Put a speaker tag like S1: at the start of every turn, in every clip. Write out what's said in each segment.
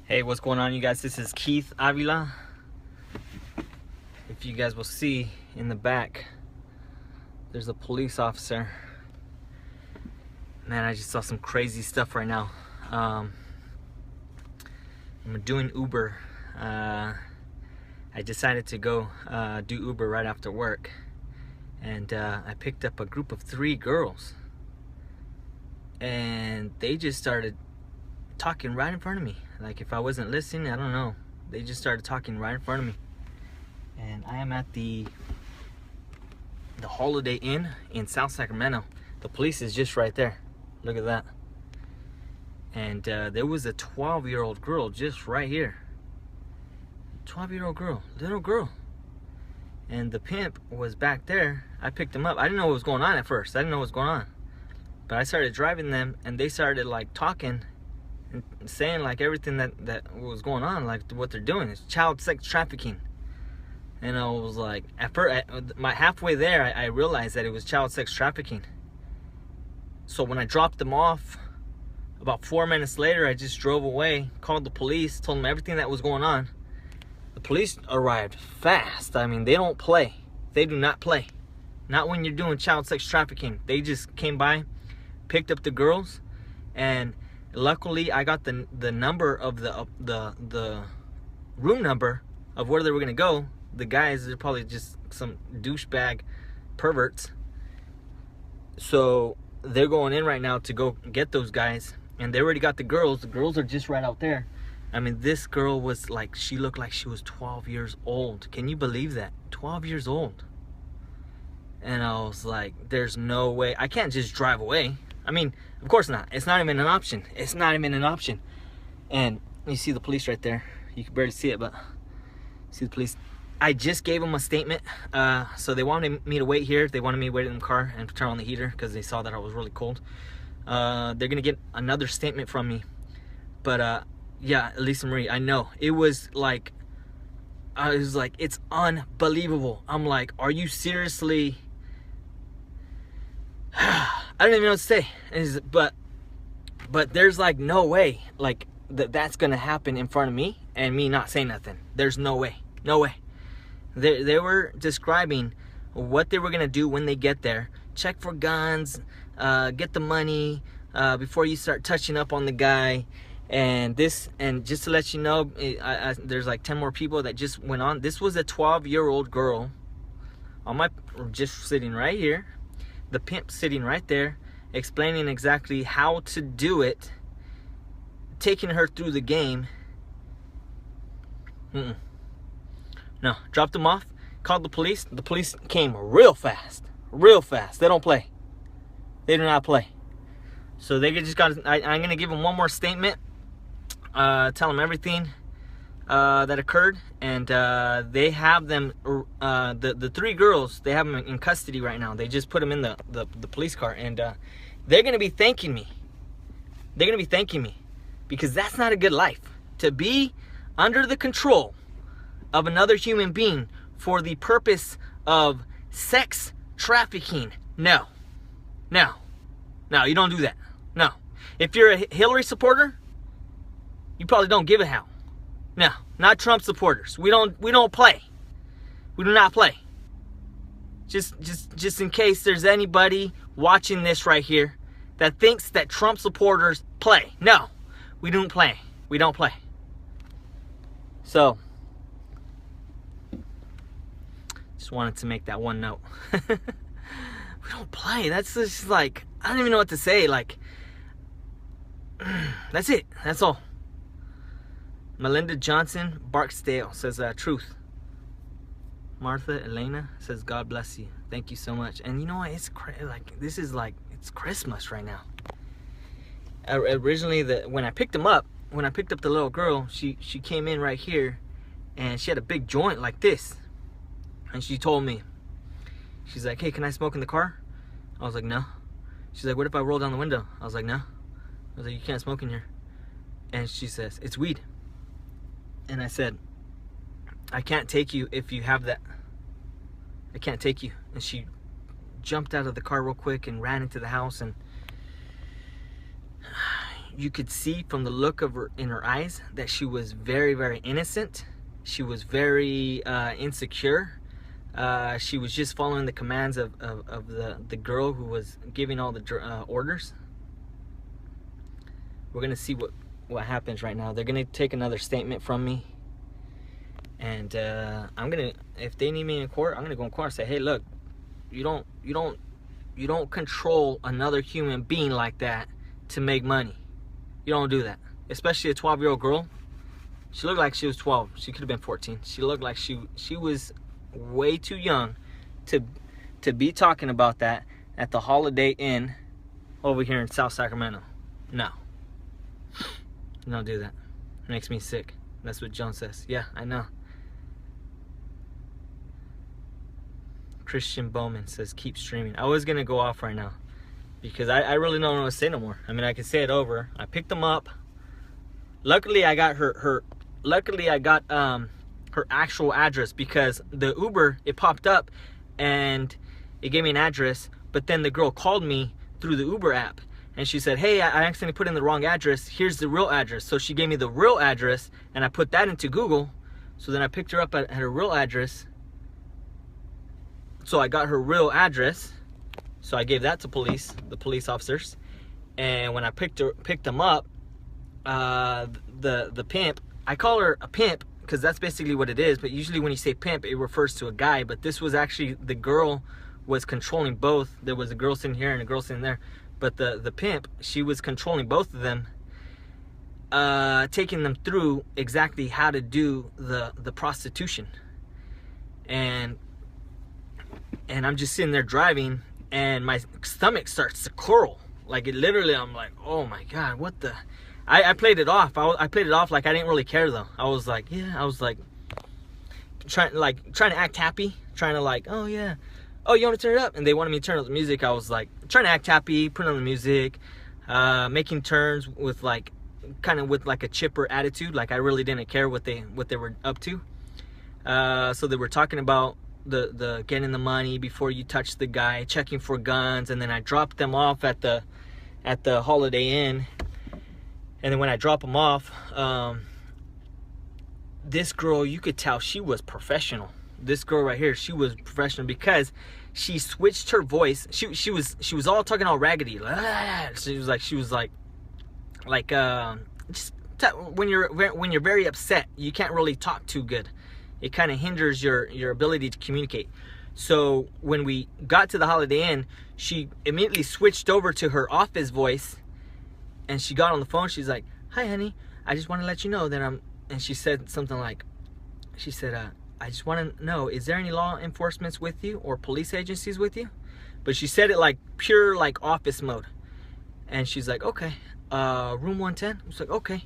S1: Hey, what's going on, you guys? This is Keith Avila. If you guys will see in the back, there's a police officer. Man, I just saw some crazy stuff right now. I'm doing Uber. I decided to go do Uber right after work, and I picked up a group of 3 girls, and they just started talking right in front of me. Like, if I wasn't listening, I don't know. They just started talking right in front of me. And I am at the Holiday Inn in South Sacramento. The police is just right there. Look at that. And there was a 12-year-old girl just right here. 12-year-old girl, little girl. And the pimp was back there. I picked him up. I didn't know what was going on at first. I didn't know what was going on. But I started driving them, and they started like talking and saying like everything that was going on, like what they're doing is child sex trafficking. And I was like, at first, halfway there, I realized that it was child sex trafficking. So when I dropped them off, about 4 minutes later, I just drove away, called the police, told them everything that was going on. The police arrived fast. I mean, they don't play. They do not play. Not when you're doing child sex trafficking. They just came by, picked up the girls, and luckily I got the number of the room number of where they were gonna go. The guys are probably just some douchebag perverts. So they're going in right now to go get those guys, and they already got the girls. The girls are just right out there. I mean, this girl was like, she looked like she was 12 years old. Can you believe that? 12 years old. And I was like, there's no way. I can't just drive away. I mean, of course not. It's not even an option. It's not even an option. And you see the police right there. You can barely see it, but see the police. I just gave them a statement. So they wanted me to wait here. They wanted me to wait in the car and turn on the heater because they saw that I was really cold. They're going to get another statement from me. But yeah, Lisa Marie, I know. It was like, I was like, it's unbelievable. I'm like, are you seriously... I don't even know what to say. But there's like no way like that's gonna happen in front of me and me not say nothing. There's no way. No way. They were describing what they were gonna do when they get there. Check for guns, get the money before you start touching up on the guy. And just to let you know, there's like 10 more people that just went on. This was a 12-year-old girl just sitting right here. The pimp sitting right there, explaining exactly how to do it, taking her through the game. No, dropped them off, called the police. The police came real fast, real fast. They don't play. They do not play. So they just got, I'm going to give them one more statement, tell them everything that occurred, and they have them, the 3 girls, they have them in custody right now. They just put them in the police car, and they're going to be thanking me. They're going to be thanking me, because that's not a good life. To be under the control of another human being for the purpose of sex trafficking. No, you don't do that. No. If you're a Hillary supporter, you probably don't give a hell. No, not Trump supporters. We don't play. We do not play. Just in case there's anybody watching this right here that thinks that Trump supporters play. No, we don't play. We don't play. So, just wanted to make that one note. We don't play. That's just like, I don't even know what to say. Like, that's it. That's all. Melinda Johnson Barksdale says truth. Martha Elena says God bless you. Thank you so much. And you know what? It's like, this is like, it's Christmas right now. Originally, when I picked up the little girl, she came in right here, and she had a big joint like this, and she told me, she's like, hey, can I smoke in the car? I was like, no. She's like, what if I roll down the window? I was like, no. I was like, you can't smoke in here. And she says, it's weed. And I said, I can't take you if you have that. I can't take you. And she jumped out of the car real quick and ran into the house. And you could see from the look of her in her eyes that she was very, very innocent. She was very insecure. She was just following the commands of the girl who was giving all the orders. We're gonna see what happens right now. They're gonna take another statement from me, and I'm gonna, if they need me in court, I'm gonna go in court and say, hey, look, you don't control another human being like that to make money. You don't do that, especially a 12-year-old girl. She looked like she was 12. She could have been 14. She looked like she was way too young to be talking about that at the Holiday Inn over here in South Sacramento. No. Don't do that. It makes me sick. That's what Joan says. Yeah, I know. Christian Bowman says, keep streaming. I was gonna go off right now because I really don't know what to say no more. I mean, I can say it over. I picked them up. Luckily, I got her actual address, because the Uber, it popped up and it gave me an address, but then the girl called me through the Uber app and she said, hey, I accidentally put in the wrong address. Here's the real address. So she gave me the real address and I put that into Google. So then I picked her up at her real address. So I got her real address. So I gave that to the police officers. And when I picked them up, the pimp, I call her a pimp because that's basically what it is, but usually when you say pimp, it refers to a guy, but this was actually, the girl was controlling both. There was a girl sitting here and a girl sitting there, but the pimp, she was controlling both of them, taking them through exactly how to do the prostitution. And I'm just sitting there driving and my stomach starts to curl. Like, it literally, I'm like, oh my God, what the... I played it off. I played it off like I didn't really care though. I was like, yeah, I was like trying to act happy, trying to like, oh yeah, oh, you want to turn it up? And they wanted me to turn up the music. I was like trying to act happy, put on the music, making turns with like kind of with like a chipper attitude, like I really didn't care what they were up to. So they were talking about the getting the money before you touch the guy, checking for guns, and then I dropped them off at the Holiday Inn. And then when I drop them off, this girl, you could tell she was professional. This girl right here, she was professional because she switched her voice. She was all talking all raggedy. She was like just when you're very upset, you can't really talk too good. It kind of hinders your ability to communicate. So when we got to the Holiday Inn, she immediately switched over to her office voice. And she got on the phone. She's like, hi, honey. I just want to let you know that and she said something like, she said, I just want to know, is there any law enforcement with you or police agencies with you? But she said it like pure, like office mode. And she's like, okay, room 110. I was like, okay.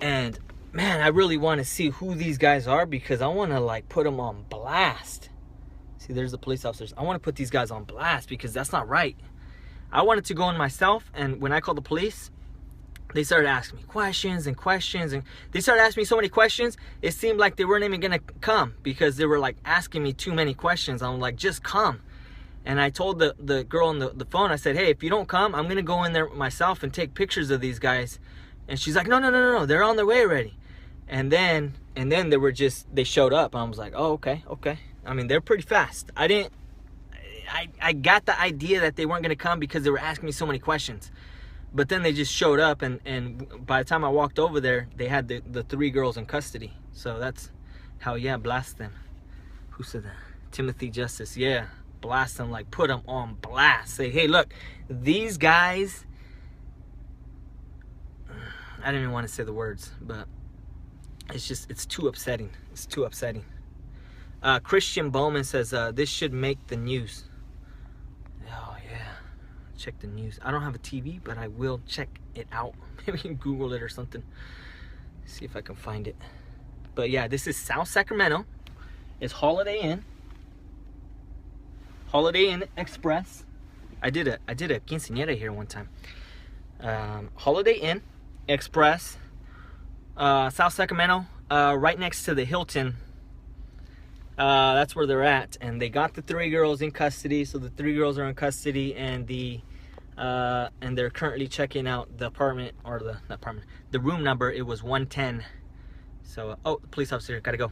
S1: And man, I really want to see who these guys are because I want to like put them on blast. See, there's the police officers. I want to put these guys on blast because that's not right. I wanted to go in myself, and when I called the police, they started asking me questions, and they started asking me so many questions, it seemed like they weren't even gonna come because they were like asking me too many questions. I'm like, just come. And I told the girl on the phone, I said, hey, if you don't come, I'm gonna go in there myself and take pictures of these guys. And she's like, no, they're on their way already. And then they showed up, and I was like, oh, okay. I mean, they're pretty fast. I got the idea that they weren't gonna come because they were asking me so many questions. But then they just showed up, and by the time I walked over there, they had the 3 girls in custody. So that's how, yeah, blast them. Who said that? Timothy Justice, yeah. Blast them, like put them on blast. Say, hey, look, these guys, I didn't even want to say the words, but it's too upsetting. It's too upsetting. Christian Bowman says, this should make the news. Oh, yeah. Check the news. I don't have a TV, but I will check it out. Maybe you can Google it or something. See if I can find it. But yeah, this is South Sacramento. It's Holiday Inn. Holiday Inn Express. I did a quinceañera here one time. Holiday Inn Express. South Sacramento. Right next to the Hilton. That's where they're at. And they got the 3 girls in custody. So the 3 girls are in custody. And the and they're currently checking out the apartment, or the room number. It was 110. So, oh, the police officer, gotta go.